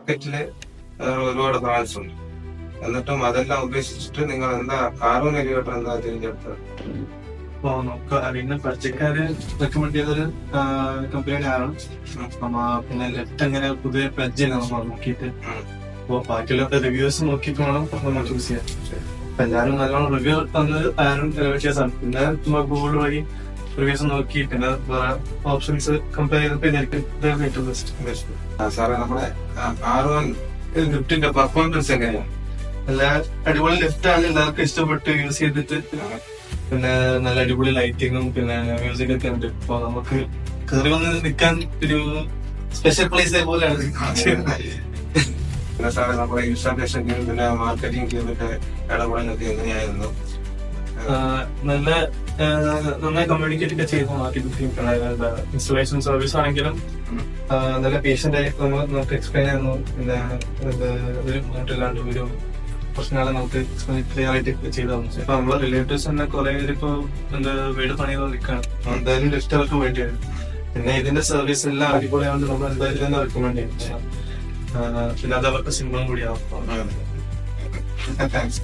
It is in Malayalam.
മാർക്കറ്റില് ഒരുപാട് ബ്രാൻഡ്സ് ഉണ്ട്. എന്നിട്ടും അതെല്ലാം ഉപേക്ഷിച്ചിട്ട് നിങ്ങൾ എന്താ കാർബൺ എലിവേറ്റർ എന്താ തിരഞ്ഞെടുത്തത്? അപ്പൊ നമുക്ക് അറിയുന്ന പരിചയക്കാര് റെക്കമെൻഡ് ചെയ്തൊരു കമ്പനിയാണ്. പിന്നെ ലെഫ്റ്റ് അങ്ങനെ പുതിയ പ്ലജ് നമ്മൾ നോക്കിയിട്ട് അപ്പൊ ബാക്കിയുള്ള റിവ്യൂസ് നോക്കിയിട്ട് വേണം നമ്മൾ ചൂസ് ചെയ്യാൻ. അപ്പൊ എല്ലാവരും നല്ലോണം റിവ്യൂ തന്ന് ആരും ആണ്. പിന്നെ നമ്മൾ ഗൂഗിൾ വഴി റിവ്യൂസ് നോക്കി പിന്നെ വേറെ ഓപ്ഷൻസ് കമ്പയർ ചെയ്തപ്പോ എനിക്ക് ഇതാണ് ഏറ്റവും ബെസ്റ്റ്. സാറേ, നമ്മുടെ R1 ലിഫ്റ്റിന്റെ പെർഫോമൻസ് എങ്ങനെയാണ്? നല്ല അടിപൊളി ലിഫ്റ്റ് ആണ്, എല്ലാവർക്കും ഇഷ്ടപ്പെട്ട് യൂസ് ചെയ്തിട്ട്. പിന്നെ നല്ല അടിപൊളി ലൈറ്റിങ്ങും പിന്നെ മ്യൂസിക് ഒക്കെ ഉണ്ട്. അപ്പൊ നമുക്ക് കയറി വന്ന് നിൽക്കാൻ ഒരു സ്പെഷ്യൽ പ്ലേസ് പോലെയാണ്. പിന്നെ സാറേ, നമ്മുടെ ഇൻസ്റ്റാളേഷൻ പിന്നെ മാർക്കറ്റിംഗ് ചെയ്തിട്ട് ഇടപെടലൊക്കെ എങ്ങനെയായിരുന്നു? നന്നായി കമ്മ്യൂണിക്കേറ്റ് ഒക്കെ ചെയ്തു. മാർക്കറ്റിംഗ് ഇൻസ്റ്റലേഷൻ സർവീസ് ആണെങ്കിലും നല്ല പേഷ്യന്റ് ആയി നമുക്ക് എക്സ്പ്ലെയിൻ ആയിരുന്നു. പിന്നെ ഒരു ബുദ്ധിമുട്ടില്ലാണ്ട് ഒരു പ്രശ്നങ്ങളെ നമുക്ക് ക്ലിയർ ആയിട്ട് ചെയ്തു തന്നു. ഇപ്പൊ നമ്മളെ റിലേറ്റീവ്സ് തന്നെ കുറെ പേരിപ്പോ വീട് പണിയത് നിൽക്കുകയാണ്. എന്തായാലും ലിഫ്റ്റ് അവർക്ക് വേണ്ടിയാണ്. പിന്നെ ഇതിന്റെ സർവീസ് എല്ലാം അടിപൊളിയാണ്ട് നമ്മൾ എന്തായാലും തന്നെ റെക്കമെൻഡ് ചെയ്യും. പിന്നെ അത് അവർക്ക് സിമ്പിളും കൂടിയാവും. താങ്ക്സ്.